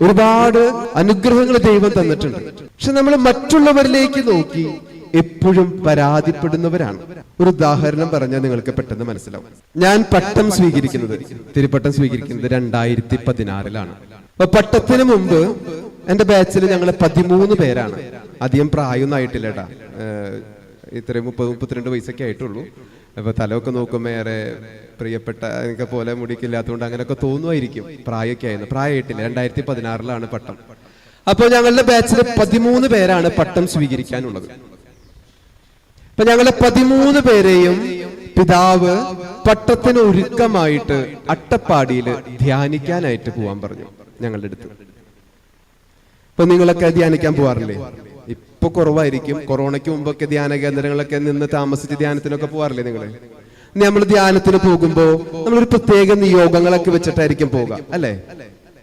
ഒരുപാട് അനുഗ്രഹങ്ങൾ ദൈവം തന്നിട്ടുണ്ട്. പക്ഷെ നമ്മൾ മറ്റുള്ളവരിലേക്ക് നോക്കി എപ്പോഴും പരാതിപ്പെടുന്നവരാണ്. ഒരു ഉദാഹരണം പറഞ്ഞാൽ നിങ്ങൾക്ക് പെട്ടെന്ന് മനസ്സിലാവും. ഞാൻ പട്ടം സ്വീകരിക്കുന്നത്, തിരുപ്പട്ടം സ്വീകരിക്കുന്നത് 2016 അപ്പൊ പട്ടത്തിന് മുമ്പ് എന്റെ ബാച്ചിൽ ഞങ്ങൾ 13 പേരാണ്. അധികം പ്രായമൊന്നും ആയിട്ടില്ലട്ടാ, ഇത്രയും 30-32 വയസ്സൊക്കെ ആയിട്ടുള്ളൂ. അപ്പൊ തലമൊക്കെ നോക്കുമ്പോൾ ഏറെ പ്രിയപ്പെട്ട എനിക്ക് പോലെ മുടിക്കില്ലാത്തതുകൊണ്ട് അങ്ങനെയൊക്കെ തോന്നുമായിരിക്കും. പ്രായമൊക്കെ ആയിരുന്നു, പ്രായമായിട്ടില്ല. 2016 പട്ടം. അപ്പൊ ഞങ്ങളുടെ ബാച്ചിൽ 13 പേരാണ് പട്ടം സ്വീകരിക്കാനുള്ളത്. അപ്പൊ ഞങ്ങളെ 13 പേരെയും പിതാവ് പട്ടത്തിന് ഒരുക്കമായിട്ട് അട്ടപ്പാടിയില് ധ്യാനിക്കാനായിട്ട് പോവാൻ പറഞ്ഞു ഞങ്ങളുടെ അടുത്ത്. ഇപ്പൊ നിങ്ങളൊക്കെ ധ്യാനിക്കാൻ പോവാറില്ലേ? ഇപ്പൊ കുറവായിരിക്കും. കൊറോണയ്ക്ക് മുമ്പൊക്കെ ധ്യാന കേന്ദ്രങ്ങളൊക്കെ നിന്ന് താമസിച്ച് ധ്യാനത്തിനൊക്കെ പോവാറില്ലേ നിങ്ങള്? നമ്മൾ ധ്യാനത്തിന് പോകുമ്പോ നമ്മളൊരു പ്രത്യേക നിയോഗങ്ങളൊക്കെ വെച്ചിട്ടായിരിക്കും പോവുക, അല്ലെ?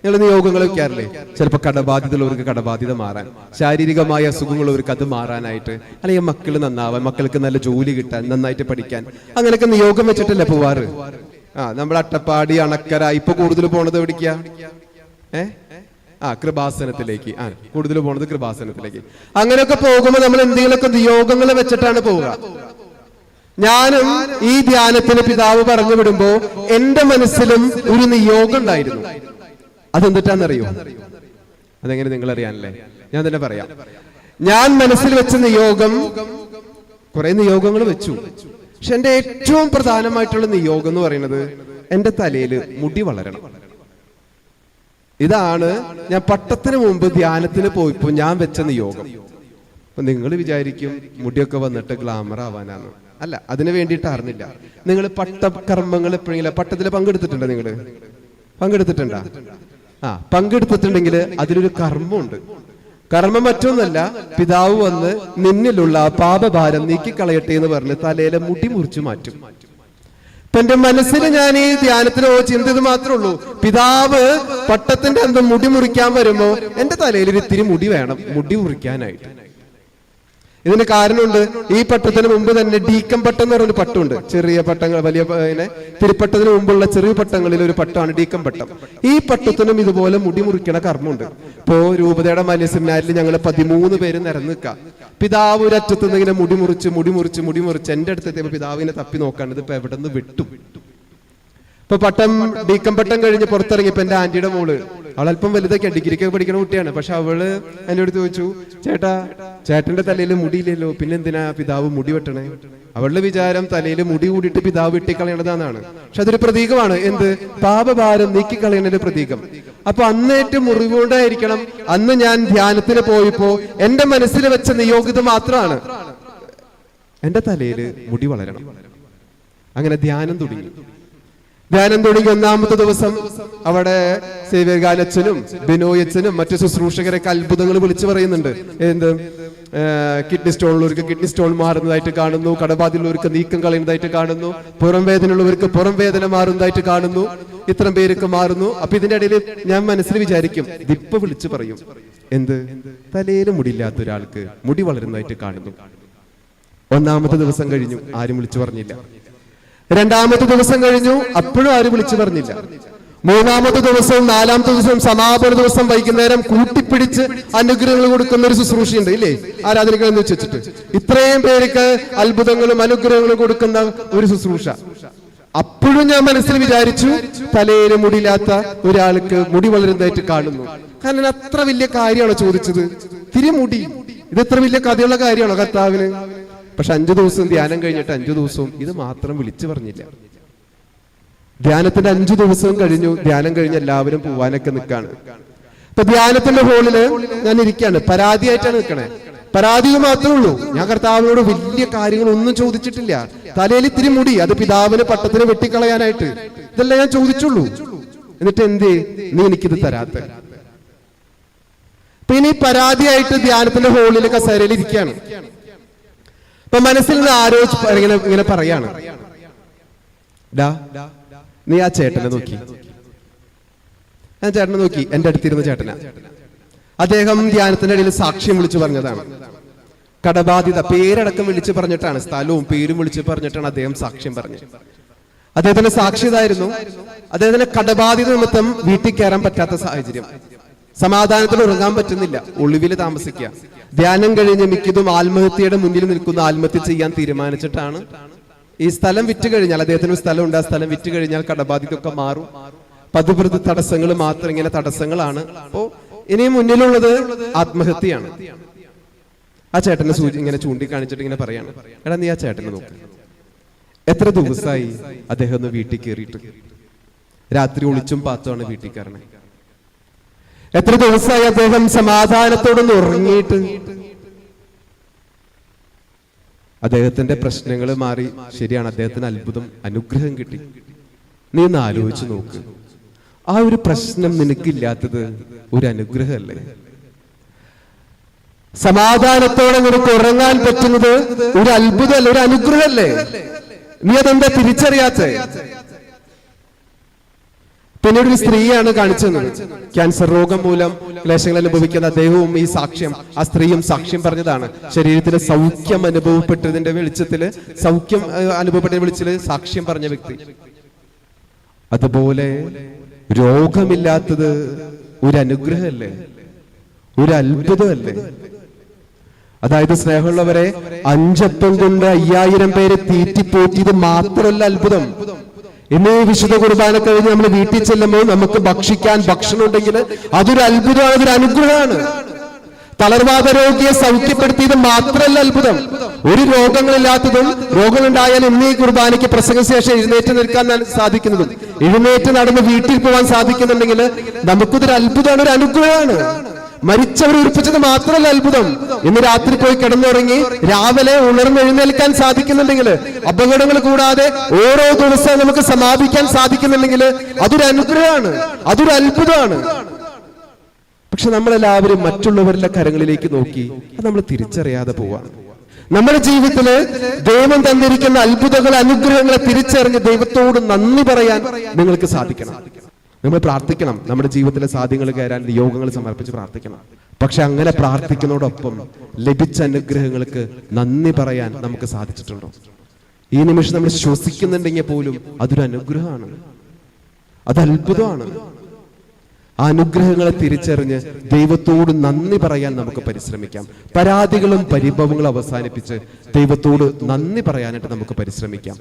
നിങ്ങൾ നിയോഗങ്ങൾ വെക്കാറില്ലേ? ചിലപ്പോൾ കടബാധിതയുള്ളവർക്ക് കടബാധിത മാറാൻ, ശാരീരികമായ അസുഖങ്ങളുള്ളവർക്ക് അത് മാറാനായിട്ട്, അല്ലെങ്കിൽ മക്കൾ നന്നാവാൻ, മക്കൾക്ക് നല്ല ജോലി കിട്ടാൻ, നന്നായിട്ട് പഠിക്കാൻ, അങ്ങനെയൊക്കെ നിയോഗം വെച്ചിട്ടല്ലേ പോവാറ്? നമ്മൾ അട്ടപ്പാടി, അണക്കര, ഇപ്പൊ കൂടുതൽ പോണത് എവിടേക്കാ? കൃപാസനത്തിലേക്ക്. കൂടുതൽ പോണത് കൃപാസനത്തിലേക്ക്. അങ്ങനെയൊക്കെ പോകുമ്പോൾ നമ്മൾ എന്തെങ്കിലുമൊക്കെ നിയോഗങ്ങൾ വെച്ചിട്ടാണ് പോവുക. ഞാനും ഈ ധ്യാനത്തിന് പിതാവ് പറഞ്ഞു വിടുമ്പോ എന്റെ മനസ്സിലും ഒരു നിയോഗം ഉണ്ടായിരുന്നു. അതെന്തിട്ടാന്നറിയോ? അതെങ്ങനെ നിങ്ങൾ അറിയാനല്ലേ? ഞാൻ തന്നെ പറയാം. ഞാൻ മനസ്സിൽ വെച്ച നിയോഗം, കുറെ നിയോഗങ്ങൾ വെച്ചു. പക്ഷെ എന്റെ ഏറ്റവും പ്രധാനമായിട്ടുള്ള നിയോഗം എന്ന് പറയുന്നത് എന്റെ തലയിൽ മുടി വളരണം. ഇതാണ് ഞാൻ പട്ടത്തിന് മുമ്പ് ധ്യാനത്തിന് പോയപ്പോ ഞാൻ വെച്ച നിയോഗം. അപ്പൊ നിങ്ങൾ വിചാരിക്കും മുടിയൊക്കെ വന്നിട്ട് ഗ്ലാമർ ആവാനാണ്. അല്ല, അതിന് വേണ്ടിയിട്ട് അറിഞ്ഞില്ല. നിങ്ങൾ പട്ടകർമ്മങ്ങൾ എപ്പോഴെങ്കിലും പട്ടത്തിൽ പങ്കെടുത്തിട്ടുണ്ടോ? നിങ്ങൾ പങ്കെടുത്തിട്ടുണ്ടാ? പങ്കെടുത്തിട്ടുണ്ടെങ്കിൽ അതിലൊരു കർമ്മമുണ്ട്. കർമ്മം മറ്റൊന്നല്ല, പിതാവ് വന്ന് നിന്നിലുള്ള പാപഭാരം നീക്കിക്കളയട്ടെ എന്ന് പറഞ്ഞ് തലയിലെ മുടി മുറിച്ചു മാറ്റും. ഇപ്പൊ എന്റെ മനസ്സിൽ ഞാൻ ഈ ധ്യാനത്തിന് ചിന്ത ഇത് മാത്രമേ ഉള്ളൂ. പിതാവ് പട്ടത്തിന്റെ അന്തം മുടി മുറിക്കാൻ വരുമ്പോ എന്റെ തലയിൽ ഒരു ഇത്തിരി മുടി വേണം മുടി മുറിക്കാനായിട്ട്. ഇതിന് കാരണമുണ്ട്. ഈ പട്ടത്തിന് മുമ്പ് തന്നെ ഡീക്കം പട്ടം എന്ന് പറഞ്ഞൊരു പട്ടമുണ്ട്. ചെറിയ പട്ടങ്ങൾ, വലിയ തിരുപ്പട്ടത്തിന് മുമ്പുള്ള ചെറിയ പട്ടങ്ങളിൽ ഒരു പട്ടമാണ് ഡീക്കം പട്ടം. ഈ പട്ടത്തിനും ഇതുപോലെ മുടി മുറിക്കണ കർമ്മമുണ്ട്. ഇപ്പോ രൂപതയുടെ മലിയ സെമിനാരിൽ ഞങ്ങൾ 13 പേര് നിരന്ന് നിൽക്കാം. പിതാവ് ഒരു അറ്റത്ത് നിന്ന് ഇങ്ങനെ മുടി മുറിച്ച് എന്റെ അടുത്തെത്തിയപ്പോ പിതാവിനെ തപ്പി നോക്കാണ്ട് ഇപ്പൊ എവിടെ നിന്ന് വിട്ടു. ഇപ്പൊ പട്ടം, ഡീക്കം പട്ടം കഴിഞ്ഞ് പുറത്തിറങ്ങിയപ്പോ എന്റെ ആന്റിയുടെ മോള്, അവളല്പം വലുതൊക്കെ ഡിഗ്രിക്കൊക്കെ പഠിക്കുന്ന കുട്ടിയാണ്. പക്ഷെ അവള് എന്നോട് ചോദിച്ചു, ചേട്ടന്റെ തലയിൽ മുടിയില്ലല്ലോ, പിന്നെന്തിനാ പിതാവ് മുടി വെട്ടണേ? അവളുടെ വിചാരം തലയിൽ മുടി കൂടിയിട്ട് പിതാവ് വെട്ടിക്കളയണതാണെന്നാണ്. പക്ഷെ അതൊരു പ്രതീകമാണ്. എന്ത്? പാപഭാരം നീക്കിക്കളയണൊരു പ്രതീകം. അപ്പൊ അന്നേറ്റ് മുറിവുകൊണ്ടായിരിക്കണം അന്ന് ഞാൻ ധ്യാനത്തിന് പോയപ്പോ എന്റെ മനസ്സിൽ വെച്ച നിയോഗിത മാത്രമാണ് എന്റെ തലയിൽ മുടി വളരണം. അങ്ങനെ ധ്യാനം തുടങ്ങി. ഒന്നാമത്തെ ദിവസം അവിടെ സേവ്യഗാനച്ചനും ബിനോയച്ചനും മറ്റു ശുശ്രൂഷകരൊക്കെ അത്ഭുതങ്ങൾ വിളിച്ചു പറയുന്നുണ്ട്. എന്ത്? കിഡ്നി സ്റ്റോണുള്ളവർക്ക് കിഡ്നി സ്റ്റോൺ മാറുന്നതായിട്ട് കാണുന്നു, കടബാധിതയുള്ളവർക്ക് നീക്കം കളയുന്നതായിട്ട് കാണുന്നു, പുറം വേദനയുള്ളവർക്ക് പുറം വേദന മാറുന്നതായിട്ട് കാണുന്നു, ഇത്തരം പേരൊക്കെ മാറുന്നു. അപ്പൊ ഇതിന്റെ ഇടയിൽ ഞാൻ മനസ്സിൽ വിചാരിക്കും, ദിപ്പ വിളിച്ചു പറയും, എന്ത്? തലയിൽ മുടിയില്ലാത്ത ഒരാൾക്ക് മുടി വളരുന്നതായിട്ട് കാണുന്നു. ഒന്നാമത്തെ ദിവസം കഴിഞ്ഞു, ആരും വിളിച്ചു പറഞ്ഞില്ല. രണ്ടാമത്തെ ദിവസം കഴിഞ്ഞു, അപ്പോഴും ആരും വിളിച്ചു പറഞ്ഞില്ല. മൂന്നാമത്തെ ദിവസവും 4ാമത്തെ ദിവസവും സമാപന ദിവസം വൈകുന്നേരം കൂട്ടിപ്പിടിച്ച് അനുഗ്രഹങ്ങൾ കൊടുക്കുന്ന ഒരു ശുശ്രൂഷയുണ്ട്, ഇല്ലേ? ആരാധനകൾ എന്ന് വെച്ചിട്ട് ഇത്രയും പേർക്ക് അത്ഭുതങ്ങളും അനുഗ്രഹങ്ങളും കൊടുക്കുന്ന ഒരു ശുശ്രൂഷ. അപ്പോഴും ഞാൻ മനസ്സിൽ വിചാരിച്ചു, തലയിൽ മുടിയില്ലാത്ത ഒരാൾക്ക് മുടി വളരുന്നതായിട്ട് കാണുന്നു. കാരണം അത്ര വലിയ കാര്യമാണോ ചോദിച്ചത്? തിരുമുടി, ഇത് എത്ര വലിയ കഥയുള്ള കാര്യമാണോ കർത്താവിന്? പക്ഷെ 5 ദിവസം ധ്യാനം കഴിഞ്ഞിട്ട് 5 ദിവസവും ഇത് മാത്രം വിളിച്ചു പറഞ്ഞില്ല. ധ്യാനത്തിന്റെ 5 ദിവസവും കഴിഞ്ഞു. ധ്യാനം കഴിഞ്ഞ് എല്ലാവരും പോവാനൊക്കെ നിൽക്കാണ്. ഇപ്പൊ ധ്യാനത്തിന്റെ ഹോളില് ഞാൻ ഇരിക്കാണ്, പരാതിയായിട്ടാണ് നിൽക്കണേ. പരാതി മാത്രമേ ഉള്ളൂ. ഞാൻ കർത്താവിനോട് വലിയ കാര്യങ്ങളൊന്നും ചോദിച്ചിട്ടില്ല. തലയിൽ ഇത്തിരി മുടി, അത് പിതാവിന് പട്ടത്തിന് വെട്ടിക്കളയാനായിട്ട്, ഇതെല്ലാം ഞാൻ ചോദിച്ചുള്ളൂ. എന്നിട്ട് എന്തേ നീ എനിക്കിത് തരാത്ത? പിന്നെ ഈ പരാതിയായിട്ട് ധ്യാനത്തിന്റെ ഹോളിൽ കസേരയിൽ ഇരിക്കുകയാണ്. ഇപ്പൊ മനസ്സിൽ നിന്ന് ആരോ ഇങ്ങനെ പറയാണ്, നീ ആ ചേട്ടനെ നോക്കി. ഞാൻ ചേട്ടനെ നോക്കി. എന്റെ അടുത്തിരുന്ന ചേട്ടനാ. അദ്ദേഹം ധ്യാനത്തിന്റെ ഇടയിൽ സാക്ഷ്യം വിളിച്ചു പറഞ്ഞതാണ്. കടബാധിത പേരടക്കം വിളിച്ചു പറഞ്ഞിട്ടാണ്, സ്ഥലവും പേരും വിളിച്ചു പറഞ്ഞിട്ടാണ് അദ്ദേഹം സാക്ഷ്യം പറഞ്ഞത്. അദ്ദേഹത്തിന്റെ സാക്ഷി ഇതായിരുന്നു. അദ്ദേഹത്തിന് കടബാധിത നിമിത്തം വീട്ടിൽ കയറാൻ പറ്റാത്ത സാഹചര്യം. സമാധാനത്തിൽ ഉറങ്ങാൻ പറ്റുന്നില്ല, ഒളിവിൽ താമസിക്കുക. ധ്യാനം കഴിഞ്ഞ് മിക്കതും ആത്മഹത്യയുടെ മുന്നിൽ നിൽക്കുന്ന ആത്മഹത്യ ചെയ്യാൻ തീരുമാനിച്ചിട്ടാണ്. ഈ സ്ഥലം വിറ്റ് കഴിഞ്ഞാൽ, അദ്ദേഹത്തിന് ഒരു സ്ഥലമുണ്ട്, ആ സ്ഥലം വിറ്റ് കഴിഞ്ഞാൽ കടബാധ്യതയൊക്കെ മാറും. പതിവ്രത തടസ്സങ്ങൾ മാത്രം ഇങ്ങനെ തടസ്സങ്ങളാണ്. അപ്പോ ഇനി മുന്നിലുള്ളത് ആത്മഹത്യയാണ്. ആ ചേട്ടനെ ഇങ്ങനെ ചൂണ്ടിക്കാണിച്ചിട്ട് ഇങ്ങനെ പറയാണ്, എടാ നീ ആ ചേട്ടനെ നോക്ക്, എത്ര ദിവസമായി അദ്ദേഹം ഒന്ന് വീട്ടിൽ കയറിയിട്ട്, രാത്രി ഒളിച്ചും പാത്തുമാണ് വീട്ടിൽ കയറണേ. എത്ര ദിവസമായി അദ്ദേഹം സമാധാനത്തോടൊന്ന് ഉറങ്ങിയിട്ട്. അദ്ദേഹത്തിന്റെ പ്രശ്നങ്ങൾ മാറി. ശരിയാണ്, അദ്ദേഹത്തിന് അത്ഭുതം, അനുഗ്രഹം കിട്ടി. നീ ഒന്ന് ആലോചിച്ച് നോക്ക്, ആ ഒരു പ്രശ്നം നിനക്കില്ലാത്തത് ഒരു അനുഗ്രഹമല്ലേ? സമാധാനത്തോടെ നിനക്ക് ഉറങ്ങാൻ പറ്റുന്നത് ഒരു അത്ഭുതമല്ല, ഒരു അനുഗ്രഹമല്ലേ? നീ അതെന്താ തിരിച്ചറിയാത്ത? പിന്നീട് ഒരു സ്ത്രീയാണ് കാണിച്ചത്, ക്യാൻസർ രോഗം മൂലം ക്ലേശങ്ങൾ അനുഭവിക്കുന്ന അദ്ദേഹവും ഈ സാക്ഷ്യം, ആ സ്ത്രീയും സാക്ഷ്യം പറഞ്ഞതാണ്. ശരീരത്തിന് സൗഖ്യം അനുഭവപ്പെട്ടതിന്റെ വെളിച്ചത്തില്, സൗഖ്യം അനുഭവപ്പെട്ട വെളിച്ചത്തില് സാക്ഷ്യം പറഞ്ഞ വ്യക്തി. അതുപോലെ രോഗമില്ലാത്തത് ഒരു അനുഗ്രഹമല്ലേ, ഒരു അത്ഭുതമല്ലേ? അതായത് സ്നേഹമുള്ളവരെ, 5 അപ്പം കൊണ്ട് 5000 പേരെ തീറ്റിപ്പോറ്റിയത് മാത്രമല്ല അത്ഭുതം. ഇന്ന് വിശുദ്ധ കുർബാന കഴിഞ്ഞ് നമ്മൾ വീട്ടിൽ ചെല്ലുമ്പോൾ നമുക്ക് ഭക്ഷിക്കാൻ ഭക്ഷണം ഉണ്ടെങ്കിൽ അതൊരു അത്ഭുതമാണ്, അതൊരു അനുഗ്രഹമാണ്. തളർവാദ രോഗിയെ സൗഖ്യപ്പെടുത്തിയത് മാത്രമല്ല അത്ഭുതം. ഒരു രോഗങ്ങളില്ലാത്തതും, രോഗമുണ്ടായാൽ ഇന്ന് ഈ കുർബാനയ്ക്ക് പ്രസംഗശേഷം എഴുന്നേറ്റ് നിൽക്കാൻ സാധിക്കുന്നതും, എഴുന്നേറ്റ് നടന്ന് വീട്ടിൽ പോകാൻ സാധിക്കുന്നുണ്ടെങ്കിൽ നമുക്കിതൊരു അത്ഭുതമാണ്, ഒരു അനുഗ്രഹമാണ്. മരിച്ചവർ ഉറപ്പിച്ചത് മാത്രമല്ല അത്ഭുതം. ഇന്ന് രാത്രി പോയി കിടന്നുറങ്ങി രാവിലെ ഉണർന്നെഴുന്നേൽക്കാൻ സാധിക്കുന്നുണ്ടെങ്കിൽ, അപകടങ്ങൾ കൂടാതെ ഓരോ ദിവസവും നമുക്ക് സമാപിക്കാൻ സാധിക്കുന്നുണ്ടെങ്കിൽ അതൊരു അനുഗ്രഹമാണ്, അതൊരു അത്ഭുതമാണ്. പക്ഷെ നമ്മളെല്ലാവരും മറ്റുള്ളവരുടെ കരങ്ങളിലേക്ക് നോക്കി അത് നമ്മൾ തിരിച്ചറിയാതെ പോവാണ്. നമ്മുടെ ജീവിതത്തില് ദൈവം തന്നിരിക്കുന്ന അത്ഭുതങ്ങൾ, അനുഗ്രഹങ്ങളെ തിരിച്ചറിഞ്ഞ് ദൈവത്തോട് നന്ദി പറയാൻ നിങ്ങൾക്ക് സാധിക്കണം. നമ്മൾ പ്രാർത്ഥിക്കണം, നമ്മുടെ ജീവിതത്തിലെ സാധ്യങ്ങൾ കയറാൻ നിയോഗങ്ങൾ സമർപ്പിച്ച് പ്രാർത്ഥിക്കണം. പക്ഷെ അങ്ങനെ പ്രാർത്ഥിക്കുന്നതോടൊപ്പം ലഭിച്ച അനുഗ്രഹങ്ങൾക്ക് നന്ദി പറയാൻ നമുക്ക് സാധിച്ചിട്ടുണ്ടോ? ഈ നിമിഷം നമ്മൾ ശ്വസിക്കുന്നുണ്ടെങ്കിൽ പോലും അതൊരു അനുഗ്രഹമാണ്, അത് അത്ഭുതമാണ്. ആ അനുഗ്രഹങ്ങളെ തിരിച്ചറിഞ്ഞ് ദൈവത്തോട് നന്ദി പറയാൻ നമുക്ക് പരിശ്രമിക്കാം. പരാതികളും പരിഭവങ്ങളും അവസാനിപ്പിച്ച് ദൈവത്തോട് നന്ദി പറയാനായിട്ട് നമുക്ക് പരിശ്രമിക്കാം.